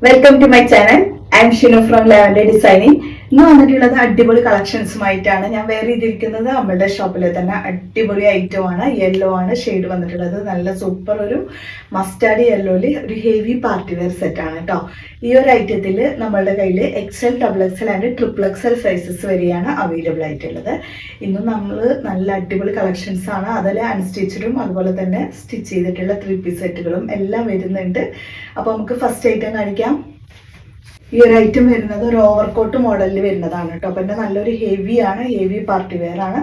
Welcome to my channel. I am Shinu from Lavender Designing. ഇന്ന് വന്നിട്ടുള്ളത് അടിപൊളി കളക്ഷൻസുമായിട്ടാണ്. ഞാൻ വെയർ ചെയ്തിരിക്കുന്നത് നമ്മളുടെ ഷോപ്പിലെ തന്നെ അടിപൊളി ഐറ്റം ആണ്. യെല്ലോ ആണ് ഷെയ്ഡ് വന്നിട്ടുള്ളത്. നല്ല സൂപ്പർ ഒരു മസ്റ്റാർഡ് യെല്ലോയിൽ ഒരു ഹെവി പാർട്ടി വെയർ സെറ്റ് ആണ് കേട്ടോ. ഈ ഒരു ഐറ്റത്തിൽ നമ്മളുടെ കയ്യിൽ XL, XXL and XXL sizes വരെയാണ് അവൈലബിൾ ആയിട്ടുള്ളത്. ഇന്നും നമ്മൾ നല്ല അടിപൊളി കളക്ഷൻസ് ആണ്. അതിൽ അൺസ്റ്റിച്ചഡും അതുപോലെ തന്നെ സ്റ്റിച്ച് ചെയ്തിട്ടുള്ള 3 പീസ് സെറ്റുകളും എല്ലാം വരുന്നുണ്ട്. അപ്പോൾ നമുക്ക് ഫസ്റ്റ് ഐറ്റം കാണിക്കാം. ഈ ഒരു ഐറ്റം വരുന്നത് ഒരു ഓവർകോട്ട് മോഡലിൽ വരുന്നതാണ് കേട്ടോ. പിന്നെ നല്ലൊരു ഹെവി ആണ്, ഹെവി പാർട്ടി വെയർ ആണ്.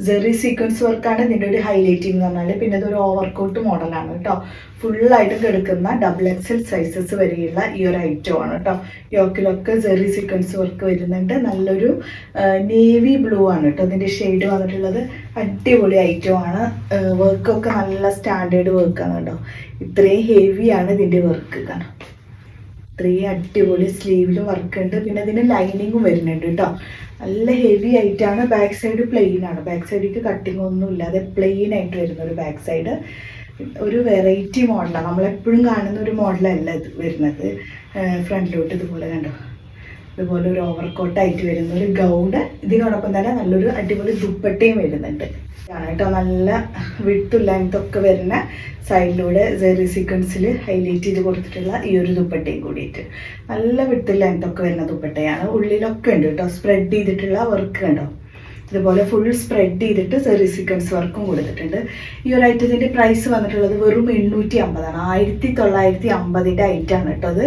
ജെറി സീക്വൻസ് വർക്കാണ് ഇതിൻ്റെ ഒരു ഹൈലൈറ്റിംഗ് എന്ന് പറഞ്ഞാൽ. പിന്നെ ഇതൊരു ഓവർകോട്ട് മോഡലാണ് കേട്ടോ. ഫുള്ളായിട്ട് കിടക്കുന്ന XXL സൈസസ് വരെയുള്ള ഈ ഒരു ഐറ്റം ആണ് കേട്ടോ. യോക്കിലൊക്കെ ജെറി സീക്വൻസ് വർക്ക് വരുന്നുണ്ട്. നല്ലൊരു നേവി ബ്ലൂ ആണ് കേട്ടോ ഇതിൻ്റെ ഷെയ്ഡ് വന്നിട്ടുള്ളത്. അടിപൊളി ഐറ്റം ആണ്. വർക്കൊക്കെ നല്ല സ്റ്റാൻഡേർഡ് വർക്കാണ് കേട്ടോ. ഇത്രയും ഹെവിയാണ് ഇതിൻ്റെ വർക്ക് കാരണം. ഇത്രയും അടിപൊളി സ്ലീവിലും വർക്ക് ഉണ്ട്. പിന്നെ ഇതിന് ലൈനിങ്ങും വരുന്നുണ്ട് കേട്ടോ. നല്ല ഹെവി ആയിട്ടാണ്. ബാക്ക് സൈഡ് പ്ലെയിൻ ആണ്. ബാക്ക് സൈഡിലേക്ക് കട്ടിങ് ഒന്നും ഇല്ലാതെ പ്ലെയിൻ ആയിട്ട് വരുന്ന ഒരു ബാക്ക് സൈഡ്. ഒരു വെറൈറ്റി മോഡലാണ്. നമ്മളെപ്പോഴും കാണുന്ന ഒരു മോഡലല്ല ഇത് വരുന്നത്. ഫ്രണ്ടിലോട്ട് ഇതുപോലെ കണ്ടോ, ഇതുപോലെ ഒരു ഓവർകോട്ടായിട്ട് വരുന്ന ഒരു ഗൗണ്. ഇതിനോടൊപ്പം തന്നെ നല്ലൊരു അടിപൊളി ദുപ്പട്ടയും വരുന്നുണ്ട് ആണ് കേട്ടോ. നല്ല വിഡ്ത്തും ലെങ്ത്തൊക്കെ വരുന്ന സൈഡിലൂടെ ജെറി സീക്വൻസിൽ ഹൈലൈറ്റ് ചെയ്ത് കൊടുത്തിട്ടുള്ള ഈ ഒരു ദുപ്പട്ടയും കൂടിയിട്ട് നല്ല വിഡ്ത്തും ലെങ്ത്തൊക്കെ വരുന്ന ദുപ്പട്ടയാണ്. ഉള്ളിലൊക്കെ ഉണ്ട് കേട്ടോ സ്പ്രെഡ് ചെയ്തിട്ടുള്ള വർക്ക് കണ്ടോ. ഇതുപോലെ ഫുൾ സ്പ്രെഡ് ചെയ്തിട്ട് ജെറി സീക്വൻസ് വർക്കും കൊടുത്തിട്ടുണ്ട്. ഈ ഒരു ഐറ്റത്തിൻ്റെ പ്രൈസ് വന്നിട്ടുള്ളത് വെറും 850 ആണ്. 1950 ഐറ്റാണ് കേട്ടോ അത്.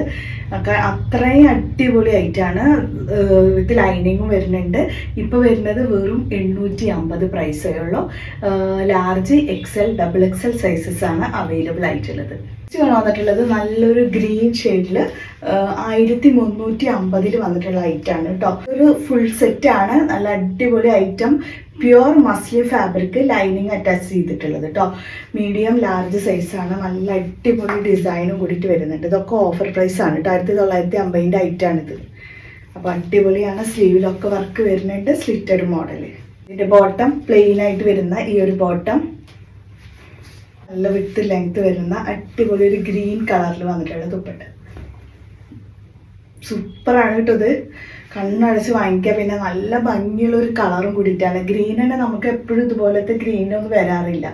അത്രയും അടിപൊളി ഐറ്റാണ്. വിത്ത് ലൈനിങ്ങും വരുന്നുണ്ട്. ഇപ്പോൾ വരുന്നത് വെറും 850 പ്രൈസേ ഉള്ളൂ. ലാർജ്, XL, XXL സൈസസ് ആണ് അവൈലബിൾ ആയിട്ടുള്ളത്. വന്നിട്ടുള്ളത് നല്ലൊരു ഗ്രീൻ ഷെയ്ഡിൽ 1350 വന്നിട്ടുള്ള ഐറ്റാണ് കേട്ടോ. ഒരു ഫുൾ സെറ്റ് ആണ്. നല്ല അടിപൊളി item. Pure muslin fabric lining attach ചെയ്തിട്ടുള്ളത് കേട്ടോ. മീഡിയം ലാർജ് സൈസാണ്. നല്ല അടിപൊളി ഡിസൈനും കൂടിയിട്ട് വരുന്നുണ്ട്. ഇതൊക്കെ ഓഫർ പ്രൈസ് ആണ് കേട്ടോ. 1950 ഐറ്റാണിത്. അപ്പോൾ അടിപൊളിയാണ്. സ്ലീവിലൊക്കെ വർക്ക് വരുന്നുണ്ട്. Slitted model. ഇതിൻ്റെ ബോട്ടം പ്ലെയിൻ ആയിട്ട് വരുന്ന ഈ ഒരു ബോട്ടം നല്ല വിത്ത് ലെങ്ത് വരുന്ന അടിപൊളി ഒരു ഗ്രീൻ കളറിൽ വന്നിട്ടുള്ള ദുപ്പട്ട. സൂപ്പറാണ് കേട്ടോ ഇത്. കണ്ണടച്ച് വാങ്ങിക്കുക. പിന്നെ നല്ല ഭംഗിയുള്ള ഒരു കളറും കൂടിയിട്ടാണ്. ഗ്രീൻ തന്നെ നമുക്ക് എപ്പോഴും ഇതുപോലത്തെ ഗ്രീനൊന്നും വരാറില്ല.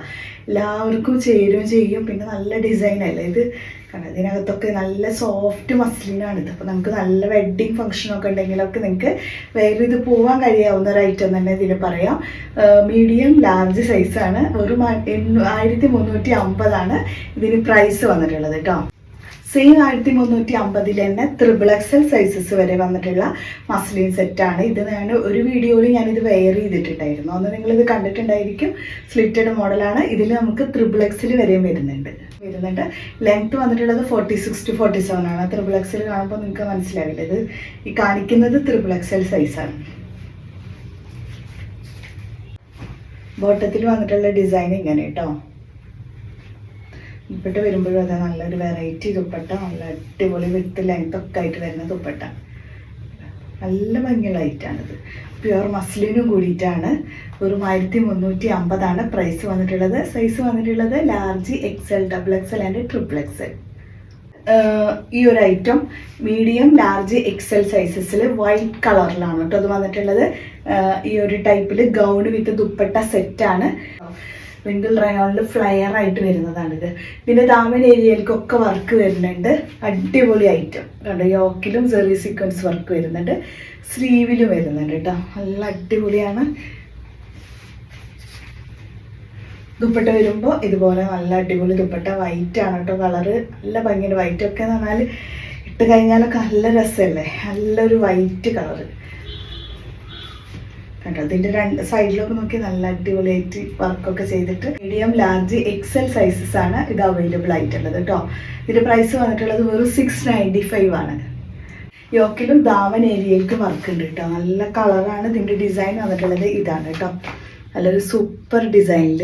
എല്ലാവർക്കും ചേരുകയും ചെയ്യും. പിന്നെ നല്ല ഡിസൈനല്ലേ ഇത്. കാരണം ഇതിനകത്തൊക്കെ നല്ല സോഫ്റ്റ് മസ്ലിനാണിത്. അപ്പോൾ നമുക്ക് നല്ല വെഡ്ഡിങ് ഫംഗ്ഷനൊക്കെ ഉണ്ടെങ്കിലൊക്കെ നിങ്ങൾക്ക് വേറെ ഇത് പോകാൻ കഴിയാവുന്ന ഒരു ഐറ്റം തന്നെ ഇതിൽ പറയാം. മീഡിയം ലാർജ് സൈസാണ്. വെറും 1350 ആണ് ഇതിന് പ്രൈസ് വന്നിട്ടുള്ളത് കേട്ടോ. സെയിം 1350 തന്നെ XXL സൈസസ് വരെ വന്നിട്ടുള്ള മസ്ലിൻ സെറ്റാണ് ഇത്. ഞാൻ ഒരു വീഡിയോയിൽ ഞാനിത് വെയർ ചെയ്തിട്ടുണ്ടായിരുന്നു. അന്ന് നിങ്ങളിത് കണ്ടിട്ടുണ്ടായിരിക്കും. സ്ലിറ്റഡ് മോഡലാണ്. ഇതിൽ നമുക്ക് XXL വരെയും വരുന്നുണ്ട്. ലെങ്ത് വന്നിട്ടുള്ളത് 46 to 47 ആണ്. XXL കാണുമ്പോൾ നിങ്ങൾക്ക് മനസ്സിലാവില്ല. ഇത് ഈ കാണിക്കുന്നത് XXL സൈസാണ്. ബോട്ടത്തിൽ വന്നിട്ടുള്ള ഡിസൈൻ ഇങ്ങനെ കേട്ടോ. ദുപ്പട്ട വരുമ്പോഴും അതെ നല്ലൊരു വെറൈറ്റി ദുപ്പട്ട. നല്ല അടിപൊളി വിത്ത് ലെങ്ത് ഒക്കെ ആയിട്ട് വരുന്ന ദുപ്പട്ട. നല്ല ഭംഗിയുള്ള ഐറ്റാണിത്. പ്യുവർ മസ്ലിനും കൂടിയിട്ടാണ്. വെറും 1350 ആണ് പ്രൈസ് വന്നിട്ടുള്ളത്. സൈസ് വന്നിട്ടുള്ളത് large, XL, XXL and XXL. ഈ ഒരു ഐറ്റം മീഡിയം, ലാർജ്, XL സൈസസിൽ വൈറ്റ് കളറിലാണ് കേട്ടോ അത് വന്നിട്ടുള്ളത്. ഈ ഒരു ടൈപ്പിൽ ഗൗൺ വിത്ത് ദുപ്പട്ട സെറ്റാണ്. റിങ്കിൾ റയോണിൽ ഫ്ലയർ ആയിട്ട് വരുന്നതാണിത്. പിന്നെ ദാമൻ ഏരിയയിലേക്കൊക്കെ വർക്ക് വരുന്നുണ്ട്. അടിപൊളി ഐറ്റം കണ്ടോ. യോക്കിലും ജെറി സീക്വൻസ് വർക്ക് വരുന്നുണ്ട്. സ്ലീവിലും വരുന്നുണ്ട് കേട്ടോ. നല്ല അടിപൊളിയാണ്. ദുപ്പട്ട വരുമ്പോൾ ഇതുപോലെ നല്ല അടിപൊളി ദുപ്പട്ട. വൈറ്റ് ആണ് കേട്ടോ കളറ്. നല്ല ഭംഗിയുണ്ട്. വൈറ്റ് ഒക്കെ എന്ന് പറഞ്ഞാൽ ഇട്ട് കഴിഞ്ഞാലൊക്കെ നല്ല രസമല്ലേ. നല്ലൊരു വൈറ്റ് കളറ് കേട്ടോ. ഇതിൻ്റെ രണ്ട് സൈഡിലൊക്കെ നോക്കി നല്ല അടിപൊളിയായിട്ട് വർക്കൊക്കെ ചെയ്തിട്ട് മീഡിയം, ലാർജ്, XL സൈസസ് ആണ് ഇത് അവൈലബിൾ ആയിട്ടുള്ളത് കേട്ടോ. ഇതിൻ്റെ പ്രൈസ് വന്നിട്ടുള്ളത് വെറും 695 ആണ്. യോക്കിലും ദാമൻ ഏരിയയിലേക്ക് വർക്ക് ഉണ്ട് കേട്ടോ. നല്ല കളറാണ്. ഇതിൻ്റെ ഡിസൈൻ വന്നിട്ടുള്ളത് ഇതാണ് കേട്ടോ. നല്ലൊരു സൂപ്പർ ഡിസൈനിൽ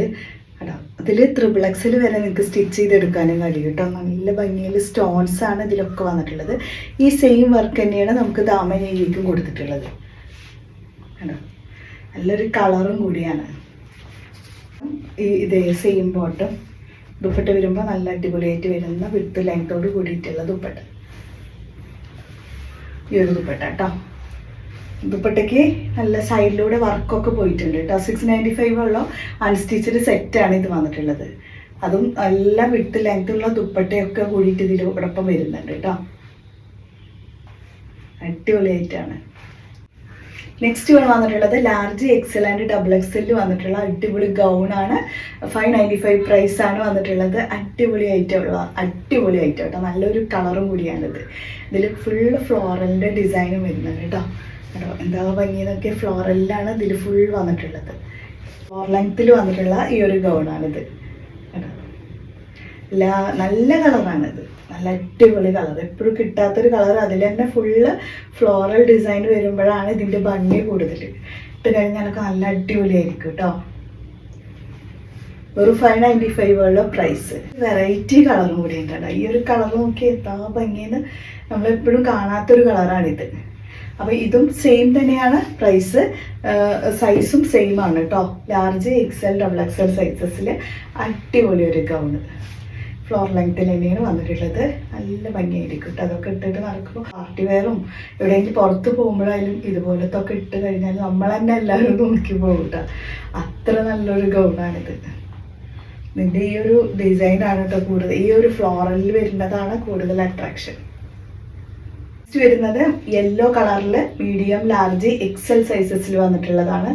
കേട്ടോ. അതിൽ XXL വരെ നിങ്ങൾക്ക് സ്റ്റിച്ച് ചെയ്തെടുക്കാനും കഴിയും കേട്ടോ. നല്ല ഭംഗിയിൽ സ്റ്റോൺസ് ആണ് ഇതിലൊക്കെ വന്നിട്ടുള്ളത്. ഈ സെയിം വർക്ക് തന്നെയാണ് നമുക്ക് ദാമൻ ഏരിയയ്ക്കും കൊടുത്തിട്ടുള്ളത് കേട്ടോ. നല്ലൊരു കളറും കൂടിയാണ്. ഇതേ സെയിം ബോട്ടം. ദുപ്പട്ട വരുമ്പോൾ നല്ല അടിപൊളിയായിട്ട് വരുന്ന വിത്ത് ലെങ്തോട് കൂടിയിട്ടുള്ള ദുപ്പട്ട. ഈ ഒരു ദുപ്പട്ട കേട്ടോ. ദുപ്പട്ടയ്ക്ക് നല്ല സൈഡിലൂടെ വർക്കൊക്കെ പോയിട്ടുണ്ട് കേട്ടോ. 695 ഉള്ള അൺസ്റ്റിച്ചഡ് സെറ്റാണ് ഇത് വന്നിട്ടുള്ളത്. അതും നല്ല വിട്ട് ലെങ്ത്തുള്ള ദുപ്പട്ടയൊക്കെ കൂടിയിട്ട് ഇതിനോടൊപ്പം വരുന്നുണ്ട് കേട്ടോ. അടിപൊളിയായിട്ടാണ്. നെക്സ്റ്റ് വന്നിട്ടുള്ളത് large XL and double XL വന്നിട്ടുള്ള അടിപൊളി ഗൗണാണ്. 595 പ്രൈസാണ് വന്നിട്ടുള്ളത്. അടിപൊളി ഐറ്റം കേട്ടോ. നല്ലൊരു കളറും കൂടിയാണിത്. ഇതിൽ ഫുള്ള് ഫ്ലോറലിൻ്റെ ഡിസൈനും വരുന്നുണ്ട് കേട്ടോ. കേട്ടോ എന്താ ഭംഗിയെന്നൊക്കെ ഫ്ലോറലിലാണ് ഇതിൽ ഫുൾ വന്നിട്ടുള്ളത്. ഫ്ലോർ ലെങ്ത്തിൽ വന്നിട്ടുള്ള ഈ ഒരു ഗൗണാണിത് കേട്ടോ. നല്ല കളറാണിത്. നല്ല അടിപൊളി കളർ. എപ്പോഴും കിട്ടാത്തൊരു കളർ. അതിൽ തന്നെ ഫുള്ള് ഫ്ലോറൽ ഡിസൈൻ വരുമ്പോഴാണ് ഇതിൻ്റെ ഭംഗി കൂടുതൽ. ഇട്ട് കഴിഞ്ഞാലൊക്കെ നല്ല അടിപൊളിയായിരിക്കും കേട്ടോ. ഒരു 595 ഉള്ള പ്രൈസ്. വെറൈറ്റി കളറും കൂടി ഉണ്ട് കേട്ടോ. ഈ ഒരു കളർ നോക്കി എന്താ ഭംഗിയെന്ന് നമ്മളെപ്പോഴും കാണാത്തൊരു കളറാണിത്. അപ്പോൾ ഇതും സെയിം തന്നെയാണ് പ്രൈസ്. സൈസും സെയിം ആണ് കേട്ടോ. ലാർജ് എക്സൽ ഡബിൾ എക്സൽ സൈസസിൽ അടിപൊളി ഒരു ഗൗണ്. ഫ്ലോർ ലെങ്ത്തിൽ തന്നെയാണ് വന്നിട്ടുള്ളത്. നല്ല ഭംഗിയായിരിക്കും കേട്ടോ. അതൊക്കെ ഇട്ടിട്ട് നടക്കുമ്പോൾ പാർട്ടി വെയറും എവിടെയെങ്കിലും പുറത്ത് പോകുമ്പോഴായാലും ഇതുപോലത്തെ ഒക്കെ ഇട്ട് കഴിഞ്ഞാൽ നമ്മൾ തന്നെ എല്ലാവരും നോക്കി പോകും കേട്ടോ. അത്ര നല്ലൊരു ഗൗണാണിത്. ഇതിൻ്റെ ഈ ഒരു ഡിസൈനാണ് കേട്ടോ കൂടുതൽ. ഈ ഒരു ഫ്ലോറലിൽ വരുന്നതാണ് കൂടുതൽ അട്രാക്ഷൻ. നെക്സ്റ്റ് വരുന്നത് യെല്ലോ കളറിൽ മീഡിയം ലാർജ് എക്സൽ സൈസസിൽ വന്നിട്ടുള്ളതാണ്.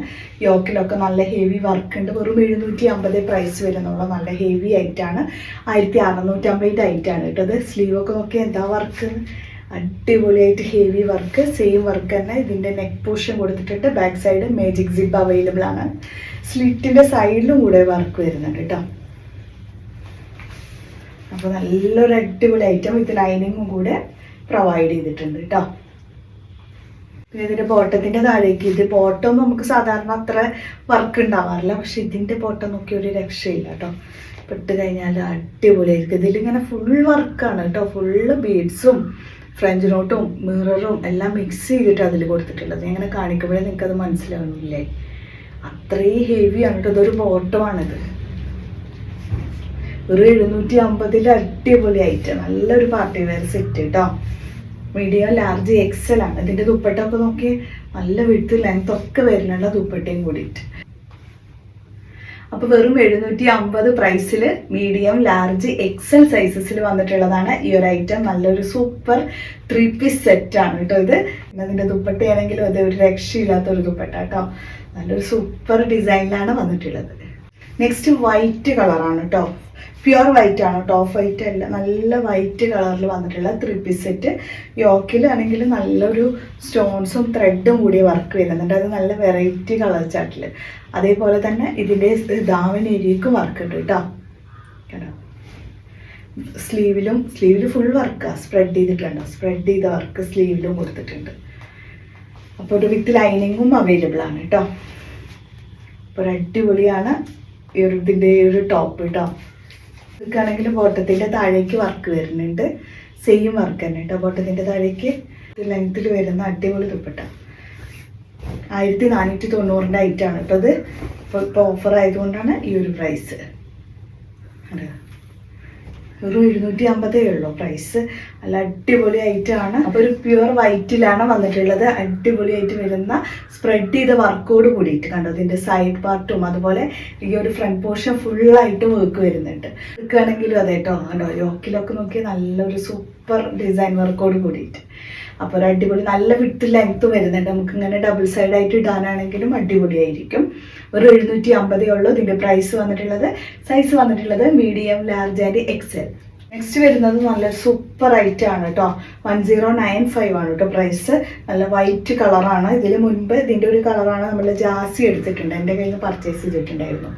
യോക്കിലൊക്കെ നല്ല ഹെവി വർക്ക് ഉണ്ട്. വെറും 750 പ്രൈസ് വരുന്നുള്ള നല്ല ഹെവി ആയിട്ടാണ്. 1650 ആയിട്ടാണ് കേട്ടത്. സ്ലീവൊക്കെ നോക്കി എന്താ വർക്ക്. അടിപൊളിയായിട്ട് ഹെവി വർക്ക്. സെയിം വർക്ക് തന്നെ ഇതിൻ്റെ നെക്ക് പോർഷൻ കൊടുത്തിട്ടുണ്ട്. Back side magic zip available ആണ്. സ്ലിറ്റിൻ്റെ സൈഡിലും കൂടെ വർക്ക് വരുന്നുണ്ട് കേട്ടോ. അപ്പോൾ നല്ലൊരു അടിപൊളി ഐറ്റം. ഇത് ലൈനിങ്ങും കൂടെ പ്രൊവൈഡ് ചെയ്തിട്ടുണ്ട് കേട്ടോ. പിന്നെ ഇതിൻ്റെ ബോട്ടത്തിൻ്റെ താഴേക്ക് ഇത് ബോട്ടം നമുക്ക് സാധാരണ അത്ര വർക്ക് ഉണ്ടാവാറില്ല. പക്ഷെ ഇതിൻ്റെ ബോട്ടം നോക്കി ഒരു രക്ഷയില്ല കേട്ടോ. പെട്ട് കഴിഞ്ഞാൽ അടിപൊളിയായിരിക്കും. ഇതിലിങ്ങനെ ഫുൾ വർക്കാണ് കേട്ടോ. ഫുള്ള് ബീഡ്സും ഫ്രഞ്ച് നോട്ടും മിററും എല്ലാം മിക്സ് ചെയ്തിട്ട് അതിൽ കൊടുത്തിട്ടുള്ളത്. ഇങ്ങനെ കാണിക്കുമ്പോഴേ നിങ്ങൾക്കത് മനസ്സിലാവുന്നില്ലേ. അത്രയും ഹെവിയാണ് കേട്ടോ. ഇതൊരു ബോട്ടമാണിത്. ഒരു 750 അടിപൊളി ആയിട്ട് നല്ലൊരു പാർട്ടി വെയർ സെറ്റ് കേട്ടോ. മീഡിയം ലാർജ് എക്സൽ ആണ്. ഇതിൻ്റെ ദുപ്പട്ടൊക്കെ നോക്കി നല്ല വിട്ട് ലെങ്ത് ഒക്കെ വരുന്നുള്ള ദുപ്പട്ടയും കൂടിയിട്ട്. അപ്പോൾ വെറും 750 പ്രൈസിൽ മീഡിയം ലാർജ് എക്സൽ സൈസസിൽ വന്നിട്ടുള്ളതാണ് ഈ ഒരു ഐറ്റം. നല്ലൊരു സൂപ്പർ 3 പീസ് സെറ്റാണ് കേട്ടോ ഇത്. പിന്നെ അതിൻ്റെ ദുപ്പട്ടയാണെങ്കിലും അത് ഒരു രക്ഷയില്ലാത്തൊരു ദുപ്പട്ട കേട്ടോ. നല്ലൊരു സൂപ്പർ ഡിസൈനിലാണ് വന്നിട്ടുള്ളത്. നെക്സ്റ്റ് വൈറ്റ് കളറാണ് കേട്ടോ. പ്യുവർ വൈറ്റ് ആണ് കേട്ടോ. ഓഫ് വൈറ്റ് അല്ല. നല്ല വൈറ്റ് കളറിൽ വന്നിട്ടുള്ള 3 പീസ് സെറ്റ്. യോക്കിലാണെങ്കിൽ നല്ലൊരു സ്റ്റോൺസും ത്രെഡും കൂടിയ വർക്ക് വരുന്നുണ്ട്. അത് നല്ല വെറൈറ്റി കളർ ചാർട്ടിൽ. അതേപോലെ തന്നെ ഇതിൻ്റെ ദാവൻ ഏരിയക്കും വർക്ക് ഉണ്ട് കേട്ടോ. സ്ലീവിൽ ഫുൾ വർക്കാണ്. സ്പ്രെഡ് ചെയ്തിട്ടുണ്ടോ. സ്പ്രെഡ് ചെയ്ത വർക്ക് സ്ലീവിലും കൊടുത്തിട്ടുണ്ട്. അപ്പോൾ ഒരു വിത്ത് ലൈനിങ്ങും അവൈലബിൾ ആണ് കേട്ടോ. അപ്പോൾ അടിപൊളിയാണ് ഇതിൻ്റെ ഒരു ടോപ്പ് കേട്ടോ. ഇതൊക്കെയാണെങ്കിൽ ബോട്ടത്തിൻ്റെ താഴേക്ക് വർക്ക് വരുന്നുണ്ട്. സെയിം വർക്ക് തന്നെ കേട്ടോ. ബോട്ടത്തിൻ്റെ താഴേക്ക് ലെങ്ത്തിൽ വരുന്ന അടിപൊളി ദുപ്പട്ട. 1490 ഐറ്റാണ് കേട്ടോ അത്. ഇപ്പോൾ ഓഫർ ആയതുകൊണ്ടാണ് ഈ ഒരു പ്രൈസ്. അതെ, ഒരു 750 ഉള്ളൂ പ്രൈസ്. നല്ല അടിപൊളി ഐറ്റമാണ്. അപ്പോൾ ഒരു പ്യുവർ വൈറ്റിലാണ് വന്നിട്ടുള്ളത്. അടിപൊളിയായിട്ട് വരുന്ന സ്പ്രെഡ് ചെയ്ത വർക്കോട് കൂടിയിട്ട് കണ്ടോ. ഇതിൻ്റെ സൈഡ് പാർട്ടും അതുപോലെ ഈ ഒരു ഫ്രണ്ട് പോർഷൻ ഫുള്ളായിട്ട് വർക്ക് വരുന്നുണ്ട്. എടുക്കുകയാണെങ്കിലും അതെ കേട്ടോ. കണ്ടോ യോക്കിലൊക്കെ നോക്കി നല്ലൊരു സൂപ്പർ ഡിസൈൻ വർക്കോട് കൂടിയിട്ട്. അപ്പോൾ ഒരു അടിപൊളി നല്ല വിട്ട് ലെങ്ത്ത് വരുന്നുണ്ട്. നമുക്ക് ഇങ്ങനെ ഡബിൾ സൈഡായിട്ട് ഇടാനാണെങ്കിലും അടിപൊളിയായിരിക്കും. ഒരു 750 ഉള്ളൂ ഇതിൻ്റെ പ്രൈസ് വന്നിട്ടുള്ളത്. സൈസ് വന്നിട്ടുള്ളത് medium large and Excel. Next വരുന്നത് നല്ല സൂപ്പർ ഐറ്റം ആണ് കേട്ടോ. 1095 ആണ് കേട്ടോ പ്രൈസ്. നല്ല വൈറ്റ് കളറാണ്. ഇതിന് മുൻപ് ഇതിൻ്റെ ഒരു കളറാണ് നമ്മൾ ജാസി എടുത്തിട്ടുണ്ട്. എൻ്റെ കയ്യിൽ നിന്ന് പർച്ചേസ് ചെയ്തിട്ടുണ്ടായിരുന്നു.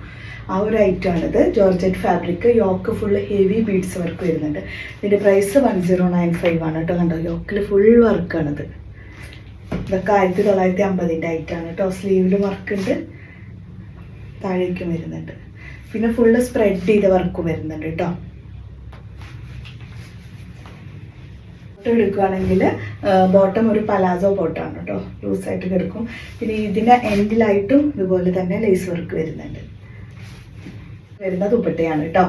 ആ ഒരു ഐറ്റമാണിത്. Georgette fabric. Yoke full heavy beads work വരുന്നുണ്ട്. ഇതിൻ്റെ പ്രൈസ് 1095 ആണ് കേട്ടോ. കണ്ടോ യോക്കിൽ ഫുൾ വർക്കാണിത്. ഇതൊക്കെ 1950 ഐറ്റമാണ് കേട്ടോ. സ്ലീവിൽ വർക്കുണ്ട്. താഴേക്കും വരുന്നുണ്ട്. പിന്നെ ഫുള്ള് സ്പ്രെഡ് ചെയ്ത വർക്കും വരുന്നുണ്ട് കേട്ടോ. എടുക്കുകയാണെങ്കിൽ ബോട്ടം ഒരു പലാസോ ബോട്ടമാണ് കേട്ടോ. ലൂസായിട്ട് കിടക്കും. പിന്നെ ഇതിൻ്റെ എൻഡിലായിട്ടും ഇതുപോലെ തന്നെ ലേസ് വർക്ക് വരുന്നുണ്ട്. വരുന്ന ദുപ്പട്ടയാണ് കേട്ടോ.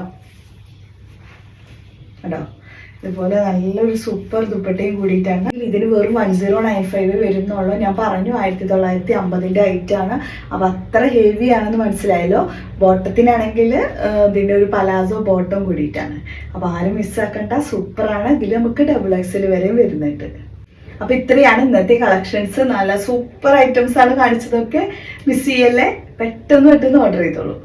കേട്ടോ ഇതുപോലെ നല്ലൊരു സൂപ്പർ ദുപ്പട്ടയും കൂടിയിട്ടാണ്. ഇതിന് വെറും 1095 വരുന്നുള്ളൂ. ഞാൻ പറഞ്ഞു 1950 ഐറ്റാണ്. അപ്പോൾ അത്ര ഹെവി ആണെന്ന് മനസ്സിലായല്ലോ. ബോട്ടത്തിനാണെങ്കിൽ ഇതിൻ്റെ ഒരു പലാസോ ബോട്ടം കൂടിയിട്ടാണ്. അപ്പോൾ ആരും മിസ്സാക്കണ്ട, സൂപ്പറാണ്. ഇതിൽ നമുക്ക് XXL വരെ വരുന്നുണ്ട്. അപ്പോൾ ഇത്രയാണ് ഇന്നത്തെ കളക്ഷൻസ്. നല്ല സൂപ്പർ ഐറ്റംസ് ആണ് കാണിച്ചതൊക്കെ. മിസ് ചെയ്യല്ലേ, പെട്ടെന്ന് ഓർഡർ ചെയ്തോളൂ.